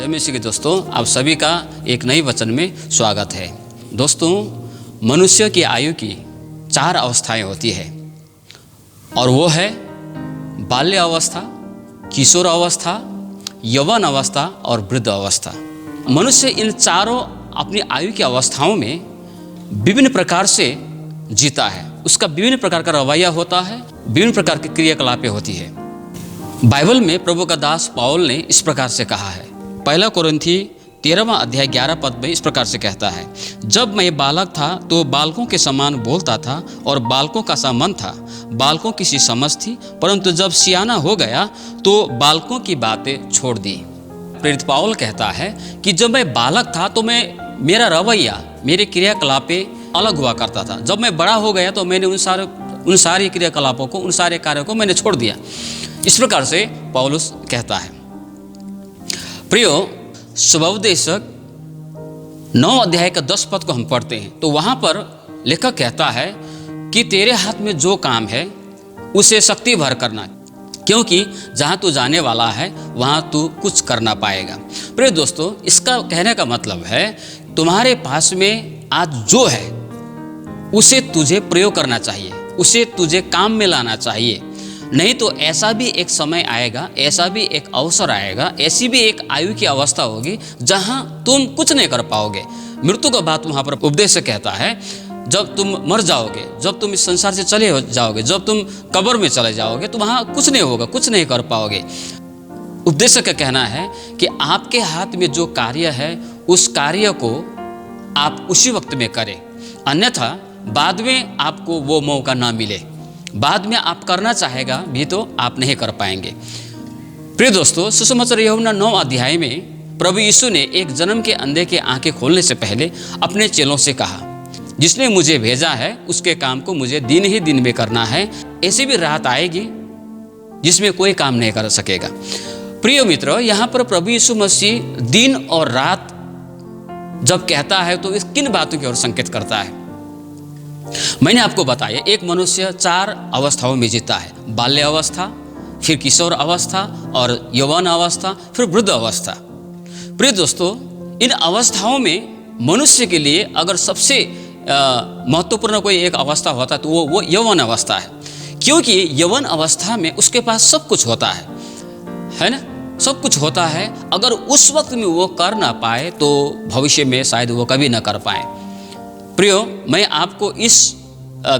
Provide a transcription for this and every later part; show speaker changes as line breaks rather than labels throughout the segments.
जय मसीह के दोस्तों, आप सभी का एक नई वचन में स्वागत है। दोस्तों, मनुष्य की आयु की 4 अवस्थाएं होती है और वो है बाल्य अवस्था, किशोर अवस्था, यौवन अवस्था और वृद्ध अवस्था। मनुष्य इन चारों अपनी आयु की अवस्थाओं में विभिन्न प्रकार से जीता है। उसका विभिन्न प्रकार का रवैया होता है, विभिन्न प्रकार की क्रियाकलापें होती है। बाइबल में प्रभु का दास पौल ने इस प्रकार से कहा है। 1 कोरिन्थी 13वां अध्याय 11 पद में इस प्रकार से कहता है, जब मैं बालक था तो बालकों के समान बोलता था और बालकों का सा मन था, बालकों की सी समझ थी, परंतु जब सियाना हो गया तो बालकों की बातें छोड़ दी। प्रेरित पौल कहता है कि जब मैं बालक था तो मेरा रवैया, मेरे क्रियाकलापें अलग हुआ करता था। जब मैं बड़ा हो गया तो मैंने उन सारे क्रियाकलापों को, उन सारे कार्यों को मैंने छोड़ दिया। इस प्रकार से पौलुस कहता है। प्रियो, स्वोपदेशक 9 अध्याय का 10 पद को हम पढ़ते हैं तो वहाँ पर लेखक कहता है कि तेरे हाथ में जो काम है उसे शक्ति भर करना, क्योंकि जहाँ तू जाने वाला है वहाँ तू कुछ करना पाएगा। प्रिय दोस्तों, इसका कहने का मतलब है तुम्हारे पास में आज जो है उसे तुझे प्रयोग करना चाहिए, उसे तुझे काम में लाना चाहिए। नहीं तो ऐसा भी एक समय आएगा, ऐसा भी एक अवसर आएगा, ऐसी भी एक आयु की अवस्था होगी जहां तुम कुछ नहीं कर पाओगे। मृत्यु का बात वहां पर उपदेश कहता है, जब तुम मर जाओगे, जब तुम इस संसार से चले जाओगे, जब तुम कब्र में चले जाओगे तो वहां कुछ नहीं होगा, कुछ नहीं कर पाओगे। उपदेश का कहना है कि आपके हाथ में जो कार्य है उस कार्य को आप उसी वक्त में करें, अन्यथा बाद में आपको वो मौका ना मिले। बाद में आप करना चाहेगा भी तो आप नहीं कर पाएंगे। प्रिय दोस्तों, सुसमाचार यूहन्ना 9 अध्याय में प्रभु यीशु ने एक जन्म के अंधे के आंखें खोलने से पहले अपने चेलों से कहा, जिसने मुझे भेजा है उसके काम को मुझे दिन ही दिन में करना है। ऐसी भी रात आएगी जिसमें कोई काम नहीं कर सकेगा। प्रिय मित्र, यहाँ पर प्रभु यीशु मसीह दिन और रात जब कहता है तो इस किन बातों की ओर संकेत करता है? मैंने आपको बताया, एक मनुष्य 4 अवस्थाओं में जीता है। बाल्य अवस्था, फिर किशोर अवस्था और यौवन अवस्था, फिर वृद्ध अवस्था। प्रिय दोस्तों, इन अवस्थाओं में मनुष्य के लिए अगर सबसे महत्वपूर्ण कोई एक अवस्था होता है तो वो यौवन अवस्था है, क्योंकि यौवन अवस्था में उसके पास सब कुछ होता है ना, सब कुछ होता है। अगर उस वक्त में वो कर ना पाए तो भविष्य में शायद वो कभी ना कर पाए। प्रियो, मैं आपको इस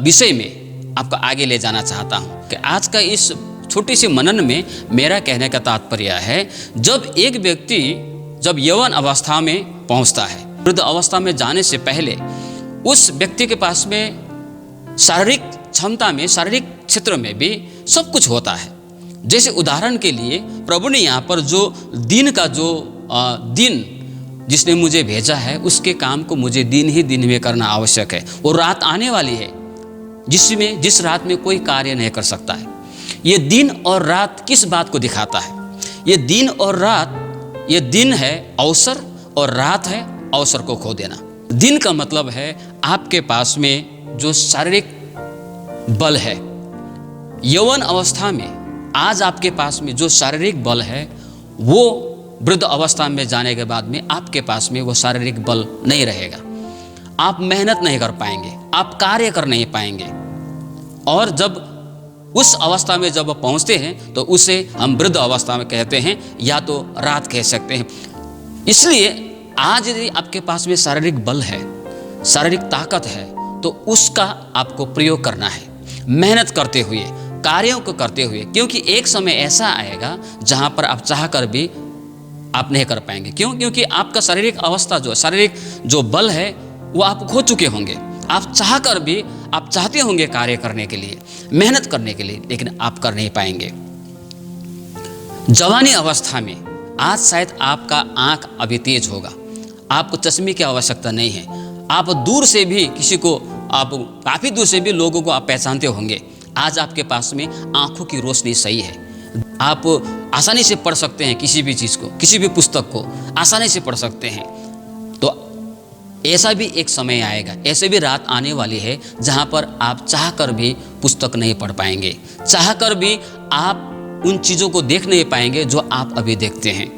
विषय में आपको आगे ले जाना चाहता हूँ कि आज का इस छोटी सी मनन में मेरा कहने का तात्पर्य है, जब एक व्यक्ति जब यौवन अवस्था में पहुँचता है, वृद्ध अवस्था में जाने से पहले उस व्यक्ति के पास में शारीरिक क्षमता में, शारीरिक क्षेत्र में भी सब कुछ होता है। जैसे उदाहरण के लिए प्रभु ने यहाँ पर जो दिन का दिन जिसने मुझे भेजा है उसके काम को मुझे दिन ही दिन में करना आवश्यक है। वो रात आने वाली है जिस रात में कोई कार्य नहीं कर सकता है। ये दिन और रात किस बात को दिखाता है? ये दिन और रात, ये दिन है अवसर और रात है अवसर को खो देना। दिन का मतलब है आपके पास में जो शारीरिक बल है। यौवन अवस्था में आज आपके पास में जो शारीरिक बल है वो वृद्ध अवस्था में जाने के बाद में आपके पास में वो शारीरिक बल नहीं रहेगा। आप मेहनत नहीं कर पाएंगे, आप कार्य कर नहीं पाएंगे। और जब उस अवस्था में जब पहुंचते हैं तो उसे हम वृद्ध अवस्था में कहते हैं, या तो रात कह सकते हैं। इसलिए आज यदि आपके पास में शारीरिक बल है, शारीरिक ताकत है, तो उसका आपको प्रयोग करना है, मेहनत करते हुए, कार्यों को करते हुए, क्योंकि एक समय ऐसा आएगा जहां पर आप चाह कर भी आप नहीं कर पाएंगे। क्यों? क्योंकि आपका शारीरिक अवस्था शारीरिक जो बल है वो आप खो चुके होंगे। आप चाह कर भी, आप चाहते होंगे कार्य करने के लिए, मेहनत करने के लिए, लेकिन आप कर नहीं पाएंगे। जवानी अवस्था में आज शायद आपका आंख अभी तेज होगा, आपको चश्मे की आवश्यकता नहीं है। आप दूर से भी किसी को, आप काफ़ी दूर से भी लोगों को आप पहचानते होंगे। आज आपके पास में आंखों की रोशनी सही है, आप आसानी से पढ़ सकते हैं किसी भी चीज़ को, किसी भी पुस्तक को आसानी से पढ़ सकते हैं। तो ऐसा भी एक समय आएगा, ऐसे भी रात आने वाली है जहाँ पर आप चाह कर भी पुस्तक नहीं पढ़ पाएंगे, चाह कर भी आप उन चीज़ों को देख नहीं पाएंगे जो आप अभी देखते हैं।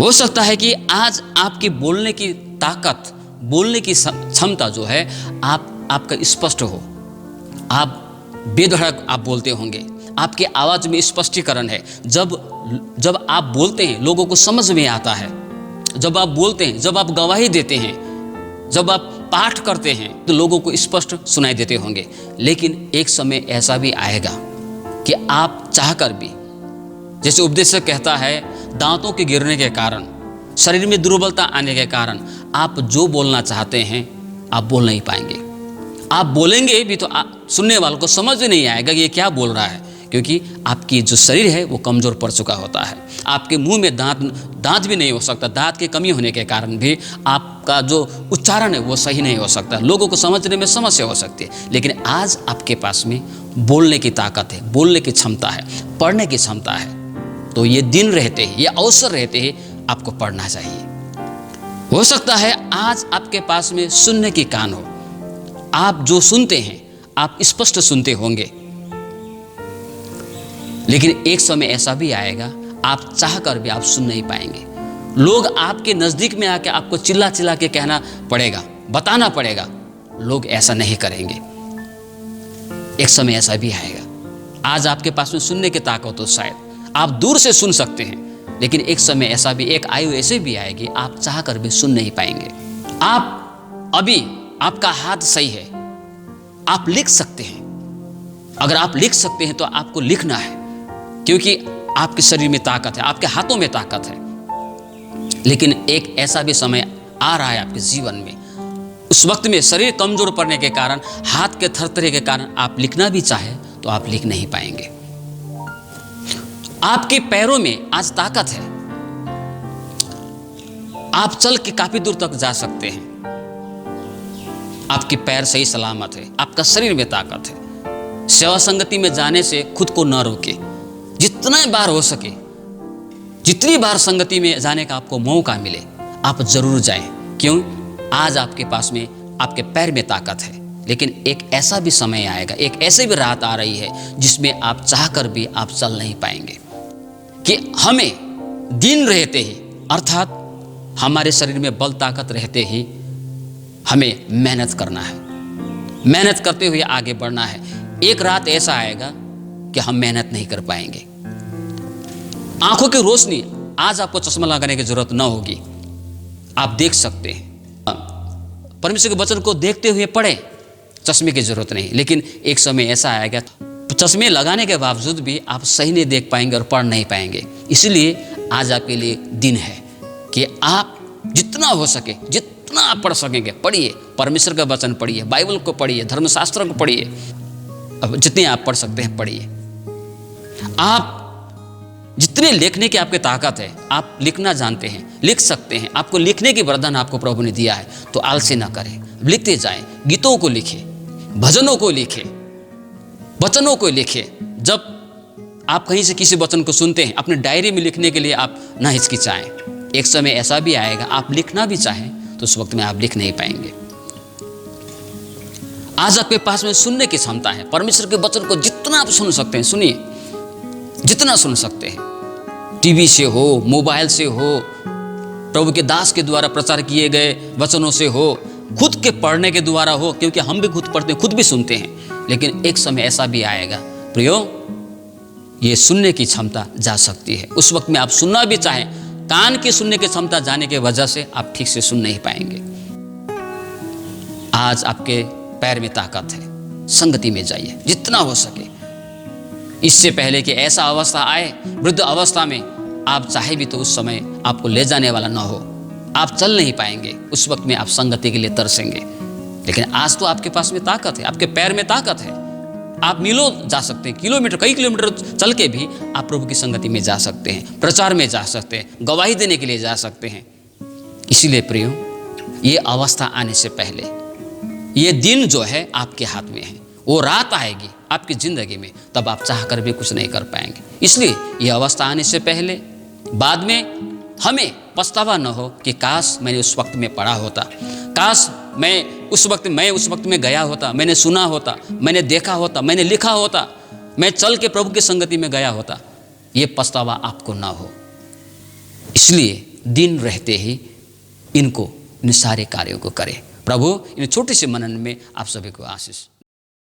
हो सकता है कि आज आपकी बोलने की ताकत, बोलने की क्षमता जो है आपका स्पष्ट हो, आप बेधड़क आप बोलते होंगे, आपकी आवाज़ में स्पष्टीकरण है। जब आप बोलते हैं लोगों को समझ में आता है, जब आप बोलते हैं, जब आप गवाही देते हैं, जब आप पाठ करते हैं तो लोगों को स्पष्ट सुनाई देते होंगे। लेकिन एक समय ऐसा भी आएगा कि आप चाहकर भी, जैसे उपदेशक कहता है, दांतों के गिरने के कारण, शरीर में दुर्बलता आने के कारण आप जो बोलना चाहते हैं आप बोल नहीं पाएंगे। आप बोलेंगे भी तो सुनने वालों को समझ भी नहीं आएगा कि ये क्या बोल रहा है, क्योंकि आपकी जो शरीर है वो कमज़ोर पड़ चुका होता है। आपके मुंह में दांत भी नहीं हो सकता, दांत की कमी होने के कारण भी आपका जो उच्चारण है वो सही नहीं हो सकता, लोगों को समझने में समस्या हो सकती है। लेकिन आज आपके पास में बोलने की ताकत है, बोलने की क्षमता है, पढ़ने की क्षमता है, तो ये दिन रहते ही, ये अवसर रहते ही आपको पढ़ना चाहिए। हो सकता है आज आपके पास में सुनने की कान हो, आप जो सुनते हैं आप स्पष्ट सुनते होंगे, लेकिन एक समय ऐसा भी आएगा आप चाहकर भी आप सुन नहीं पाएंगे। लोग आपके नज़दीक में आके आपको चिल्ला चिल्ला के कहना पड़ेगा, बताना पड़ेगा, लोग ऐसा नहीं करेंगे। एक समय ऐसा भी आएगा, आज आपके पास में सुनने की ताकत हो, शायद आप दूर से सुन सकते हैं, लेकिन एक समय ऐसा भी, एक आयु ऐसे भी आएगी आप चाहकर भी सुन नहीं पाएंगे। आप अभी, आपका हाथ सही है, आप लिख सकते हैं। अगर आप लिख सकते हैं तो आपको लिखना है, क्योंकि आपके शरीर में ताकत है, आपके हाथों में ताकत है। लेकिन एक ऐसा भी समय आ रहा है आपके जीवन में, उस वक्त में शरीर कमजोर पड़ने के कारण, हाथ के थरथरे के कारण आप लिखना भी चाहे तो आप लिख नहीं पाएंगे। आपके पैरों में आज ताकत है, आप चल के काफी दूर तक जा सकते हैं, आपके पैर सही सलामत है, आपका शरीर में ताकत है। सेवा संगति में जाने से खुद को न रोके, जितना बार हो सके, जितनी बार संगति में जाने का आपको मौका मिले आप जरूर जाएं। क्यों? आज आपके पास में, आपके पैर में ताकत है। लेकिन एक ऐसा भी समय आएगा, एक ऐसी भी रात आ रही है जिसमें आप चाहकर भी आप चल नहीं पाएंगे, कि हमें दिन रहते ही, अर्थात हमारे शरीर में बल ताकत रहते ही हमें मेहनत करना है, मेहनत करते हुए आगे बढ़ना है। एक रात ऐसा आएगा कि हम मेहनत नहीं कर पाएंगे। आंखों की रोशनी, आज आपको चश्मा लगाने की जरूरत न होगी, आप देख सकते हैं, परमेश्वर के वचन को देखते हुए पढ़ें, चश्मे की जरूरत नहीं। लेकिन एक समय ऐसा आएगा चश्मे लगाने के बावजूद भी आप सही नहीं देख पाएंगे और पढ़ नहीं पाएंगे। इसलिए आज आपके लिए दिन है कि आप जितना हो सके, जितना आप पढ़ सकेंगे पढ़िए, परमेश्वर का वचन पढ़िए, बाइबल को पढ़िए, धर्मशास्त्र को पढ़िए, अब जितने आप पढ़ सकते हैं पढ़िए। आप जितने लिखने की आपकी ताकत है, आप लिखना जानते हैं, लिख सकते हैं, आपको लिखने की वरदान आपको प्रभु ने दिया है, तो आलसी ना करें, लिखते जाएं। गीतों को लिखें, भजनों को लिखें, वचनों को लिखें। जब आप कहीं से किसी वचन को सुनते हैं, अपने डायरी में लिखने के लिए आप ना हिचकिचाएं। एक समय ऐसा भी आएगा आप लिखना भी चाहें तो उस वक्त में आप लिख नहीं पाएंगे। आज आपके पास में सुनने की क्षमता है, परमेश्वर के वचन को जितना आप सुन सकते हैं सुनिए, जितना सुन सकते हैं, टीवी से हो, मोबाइल से हो, प्रभु के दास के द्वारा प्रचार किए गए वचनों से हो, खुद के पढ़ने के द्वारा हो, क्योंकि हम भी खुद पढ़ते हैं, खुद भी सुनते हैं। लेकिन एक समय ऐसा भी आएगा प्रियो, ये सुनने की क्षमता जा सकती है। उस वक्त में आप सुनना भी चाहें, कान की सुनने की क्षमता जाने की वजह से आप ठीक से सुन नहीं पाएंगे। आज आपके पैर में ताकत है, संगति में जाइए जितना हो सके। इससे पहले कि ऐसा अवस्था आए, वृद्ध अवस्था में आप चाहे भी तो उस समय आपको ले जाने वाला ना हो, आप चल नहीं पाएंगे, उस वक्त में आप संगति के लिए तरसेंगे। लेकिन आज तो आपके पास में ताकत है, आपके पैर में ताकत है, आप मीलों जा सकते हैं, किलोमीटर, कई किलोमीटर चल के भी आप प्रभु की संगति में जा सकते हैं, प्रचार में जा सकते हैं, गवाही देने के लिए जा सकते हैं। इसीलिए प्रियो, ये अवस्था आने से पहले, ये दिन जो है आपके हाथ में है, वो रात आएगी आपकी जिंदगी में, तब आप चाह कर भी कुछ नहीं कर पाएंगे। इसलिए ये अवस्था आने से पहले, बाद में हमें पछतावा न हो कि काश मैंने उस वक्त में पढ़ा होता, काश मैं उस वक्त में गया होता, मैंने सुना होता, मैंने देखा होता, मैंने लिखा होता, मैं चल के प्रभु की संगति में गया होता। ये पछतावा आपको ना हो। इसलिए दिन रहते ही इन सारे कार्यों को करें। प्रभु इन छोटे से मनन में आप सभी को आशीष